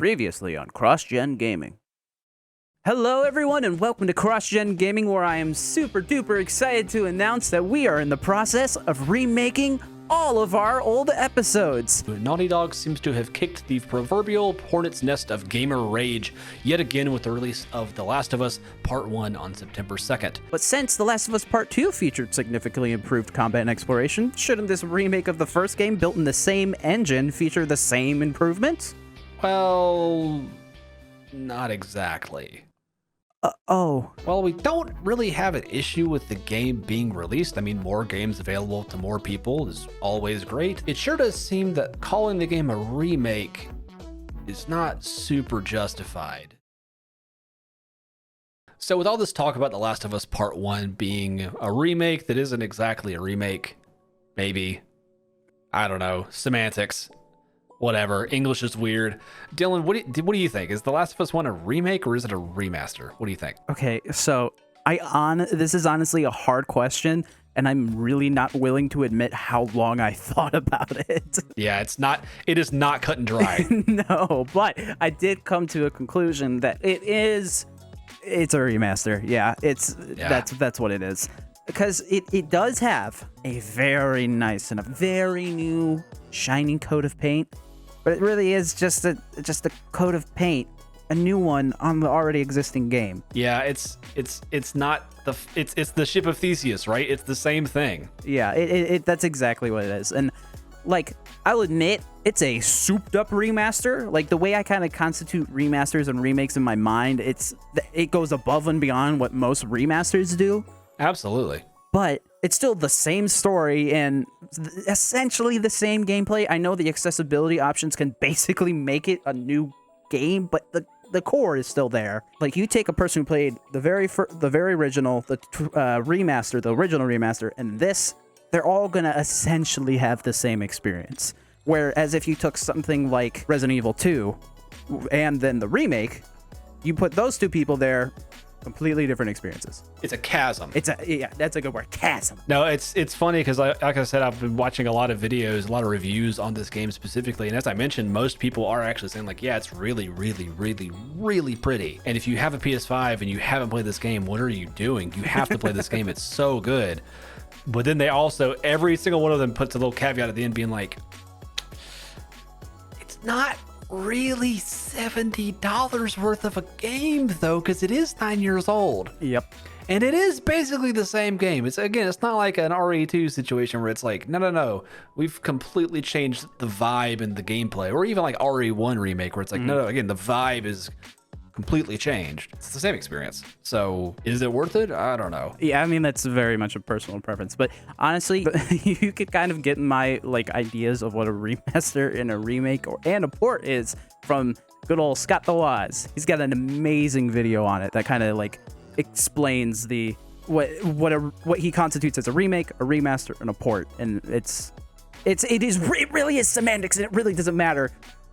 Previously on Cross-Gen Gaming. Hello everyone and welcome to Cross-Gen Gaming, where I am super duper excited to announce that we are in the process of remaking all of our old episodes. Naughty Dog seems to have kicked the proverbial hornet's nest of gamer rage yet again with the release of The Last of Us Part 1 on September 2nd. But since The Last of Us Part 2 featured significantly improved combat and exploration, shouldn't this remake of the first game built in the same engine feature the same improvements? Well, not exactly. Well, we don't really have an issue with the game being released. I mean, more games available to more people is always great. It sure does seem that calling the game a remake is not super justified. So with all this talk about The Last of Us Part 1 being a remake that isn't exactly a remake, maybe, I don't know, semantics. Whatever. English is weird. Dylan, what do you think? Is The Last of Us 1 a remake or is it a remaster? What do you think? Okay, so this is honestly a hard question, and I'm really not willing to admit how long I thought about it. Yeah, it is not cut and dry. No, but I did come to a conclusion that it's a remaster. Yeah, that's what it is. Because it does have a very nice and a very new shining coat of paint. But it really is just a coat of paint, a new one on the already existing game. Yeah, it's the ship of Theseus, right? It's the same thing. Yeah, that's exactly what it is. And like, I'll admit, it's a souped up remaster. Like, the way I kind of constitute remasters and remakes in my mind, it goes above and beyond what most remasters do. Absolutely. But it's still the same story and essentially the same gameplay. I know the accessibility options can basically make it a new game, but the core is still there. Like, you take a person who played the very original, the original remaster, and this, they're all gonna essentially have the same experience. Whereas if you took something like Resident Evil 2 and then the remake, you put those two people there, completely different experiences. It's a chasm. Yeah, that's a good word, chasm. No, it's funny because like I said, I've been watching a lot of videos, a lot of reviews on this game specifically, and as I mentioned, most people are actually saying like, yeah, it's really, really, really, really pretty. And if you have a PS5 and you haven't played this game, what are you doing? You have to play this game. It's so good. But then they also, every single one of them puts a little caveat at the end being like, it's not really $70 worth of a game though, because it is 9 years old. Yep. And it is basically the same game. It's not like an RE2 situation where it's like, no, we've completely changed the vibe and the gameplay, or even like RE1 remake where it's like, no, again, the vibe is completely changed. It's the same experience. So is it worth it? I don't know. Yeah, I mean, that's very much a personal preference, but honestly, you could kind of get my like ideas of what a remaster and a remake and a port is from good old Scott the Waz. He's got an amazing video on it that kind of like explains what he constitutes as a remake, a remaster, and a port, and it really is semantics, and it really doesn't matter.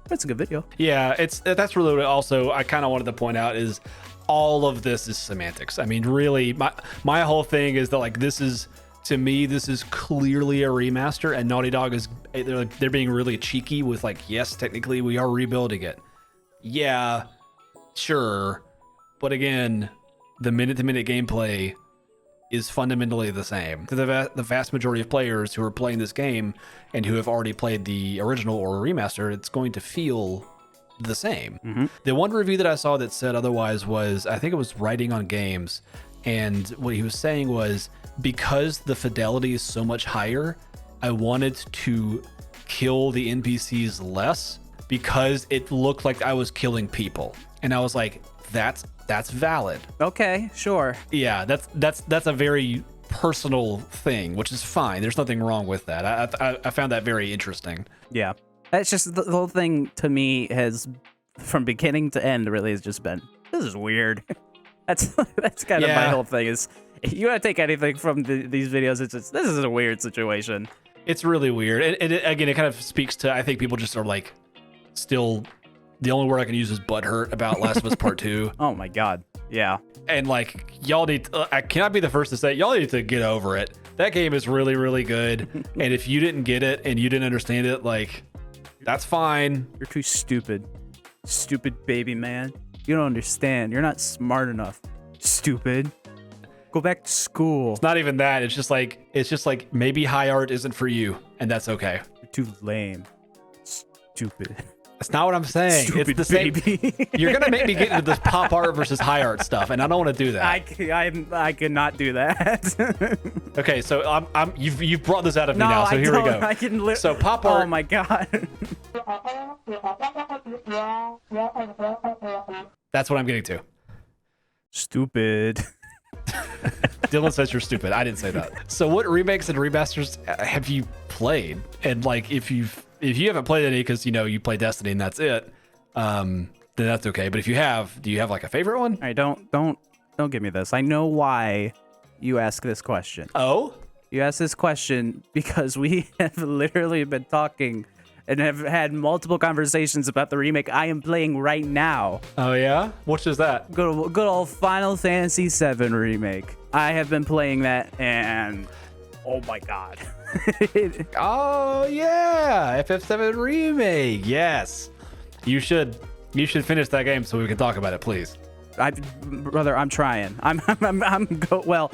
That's a good video. Yeah, that's really what also I kind of wanted to point out is all of this is semantics. I mean, really, my whole thing is that like this is, to me, this is clearly a remaster, and Naughty Dog they're being really cheeky with like, yes, technically we are rebuilding it. Yeah, sure, but again, the minute-to-minute gameplay is fundamentally the same. To the vast majority of players who are playing this game and who have already played the original or remaster, it's going to feel the same. Mm-hmm. The one review that I saw that said otherwise was, I think it was Writing on Games, and what he was saying was, because the fidelity is so much higher, I wanted to kill the NPCs less because it looked like I was killing people. And I was like, that's valid. Okay, sure. Yeah, that's a very personal thing, which is fine. There's nothing wrong with that. I found that very interesting. Yeah, it's just the whole thing to me has, from beginning to end, really has just been, this is weird. That's kind of my whole thing is, if you want to take anything from these videos, it's just, this is a weird situation. It's really weird. And again, it kind of speaks to, I think people just are like, still, the only word I can use is butthurt about Last of Us Part 2. Oh my God. Yeah. And like, y'all need, I cannot be the first to say, y'all need to get over it. That game is really, really good. And if you didn't get it and you didn't understand it, like, that's fine. You're too stupid. Stupid baby man. You don't understand. You're not smart enough. Stupid. Go back to school. It's not even that. It's just like maybe high art isn't for you, and that's okay. You're too lame. Stupid. That's not what I'm saying. Stupid it's the same. baby. You're gonna make me get into this pop art versus high art stuff, and I don't want to do that. I cannot do that. Okay, so you've brought this out of me No, now, so I here don't. we go. I can So pop art. Oh my god. That's what I'm getting to. Stupid. Dylan says you're stupid. I didn't say that. So what remakes and remasters have you played? And like, if you haven't played any because you play Destiny and that's it, then that's okay. But if you have, do you have like a favorite one? All right, don't give me this. I know why you ask this question. Oh, You ask this question because we have literally been talking and have had multiple conversations about the remake I am playing right now. oh yeah. Which is that? Good old Final Fantasy VII remake. I have been playing that, and oh my god. Oh yeah, FF7 remake. Yes, you should finish that game so we can talk about it, please. Brother, I'm trying. Well,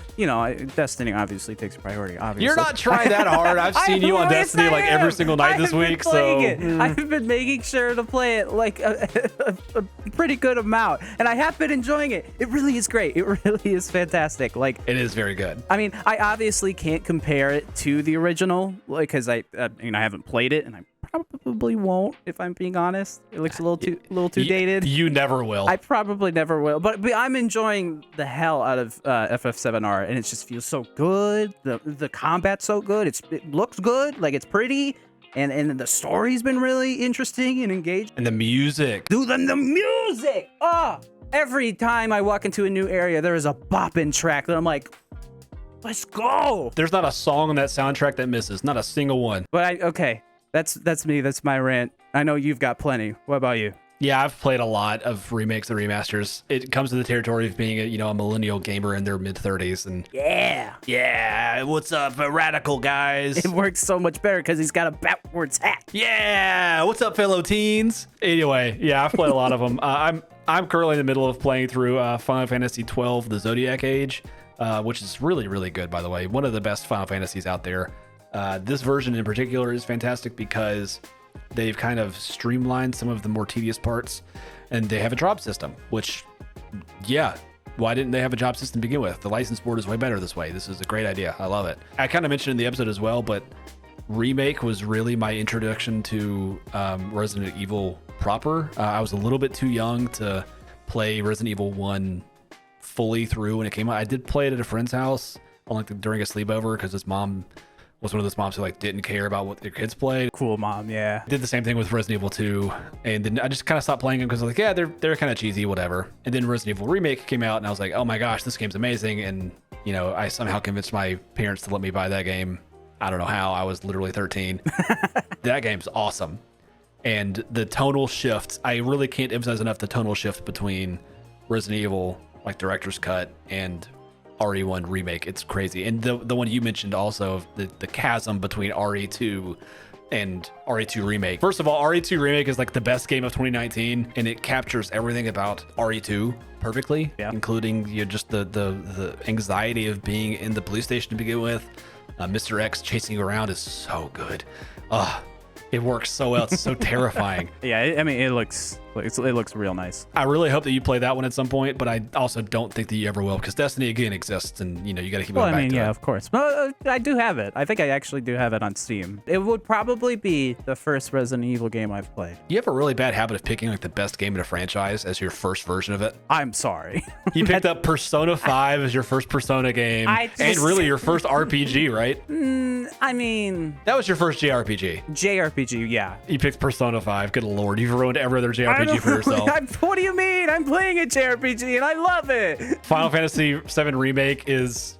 Destiny obviously takes priority. Obviously, You're not trying that hard. I've seen you on Yes, Destiny I like am. every single night this week. So I've been making sure to play it like a pretty good amount, and I have been enjoying it. It really is great. It really is fantastic. Like, it is very good. I mean, I obviously can't compare it to the original, like, because I haven't played it, and I probably won't, if I'm being honest. It looks a little too dated. You never will. I probably never will, but I'm enjoying the hell out of FF7R, and it just feels so good. The combat's so good. It looks good, like it's pretty, and the story's been really interesting and engaging. And the music. Dude, the music! Oh, every time I walk into a new area, there is a bopping track that I'm like, let's go. There's not a song on that soundtrack that misses. Not a single one. But okay, that's me. That's my rant. I know you've got plenty. What about you? Yeah, I've played a lot of remakes and remasters. It comes to the territory of being a millennial gamer in their mid-30s, and yeah, what's up, radical guys? It works so much better because he's got a backwards hat. Yeah, what's up, fellow teens? Anyway, yeah, I've played a lot of them. I'm currently in the middle of playing through Final Fantasy XII: The Zodiac Age, which is really, really good, by the way. One of the best Final Fantasies out there. This version in particular is fantastic because they've kind of streamlined some of the more tedious parts, and they have a drop system, which, yeah, why didn't they have a drop system to begin with? The license board is way better this way. This is a great idea. I love it. I kind of mentioned in the episode as well, but Remake was really my introduction to Resident Evil proper. I was a little bit too young to play Resident Evil 1 fully through when it came out. I did play it at a friend's house during a sleepover because his mom was one of those moms who didn't care about what their kids played. Cool mom, yeah. Did the same thing with Resident Evil 2, and then I just kind of stopped playing them because I was like, yeah, they're kind of cheesy, whatever. And then Resident Evil Remake came out, and I was like, oh my gosh, this game's amazing. And I somehow convinced my parents to let me buy that game. I don't know how. I was literally 13. That game's awesome. And the tonal shift, I really can't emphasize enough the tonal shift between Resident Evil, director's cut, and RE1 remake. It's crazy. And the one you mentioned also, the chasm between RE2 and RE2 remake. First of all, RE2 remake is the best game of 2019, and it captures everything about RE2 perfectly, including just the anxiety of being in the police station to begin with. Mr. X chasing you around is so good. It works so well. It's so terrifying. Yeah, it looks real nice. I really hope that you play that one at some point, but I also don't think that you ever will, because Destiny again exists, and you got to keep going back to it. Yeah, of course. Well, I do have it. I think I actually do have it on Steam. It would probably be the first Resident Evil game I've played. You have a really bad habit of picking the best game in a franchise as your first version of it. I'm sorry. You picked up Persona 5 as your first Persona game, and really your first RPG, right? That was your first JRPG, yeah. You picked Persona 5. Good lord, you've ruined every other JRPG for yourself. What do you mean? I'm playing a JRPG and I love it. Final Fantasy VII Remake is,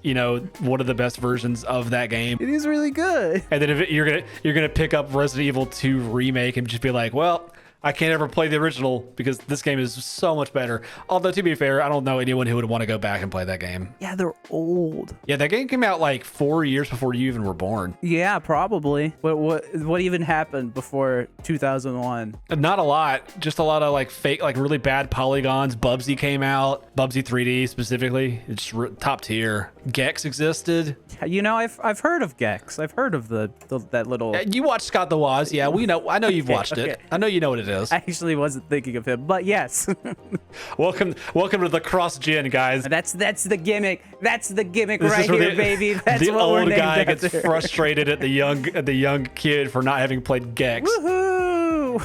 one of the best versions of that game. It is really good. And then if you're gonna pick up Resident Evil 2 Remake and just be like, well, I can't ever play the original because this game is so much better. Although, to be fair, I don't know anyone who would want to go back and play that game. Yeah, they're old. Yeah, that game came out like 4 years before you even were born. Yeah, probably. What even happened before 2001? Not a lot. Just a lot of like fake, like really bad polygons. Bubsy came out. Bubsy 3D specifically. It's top tier. Gex existed. You know, I've heard of Gex. I've heard of that little. You watched Scott the Woz. Yeah, we know. I know you've watched it. I know you know what it is. I actually wasn't thinking of him, but yes. Welcome to the cross gen, guys. That's the gimmick. That's the gimmick This right is where here, baby. That's the what we're old named guy gets after. frustrated at the young kid for not having played Gex. Woohoo!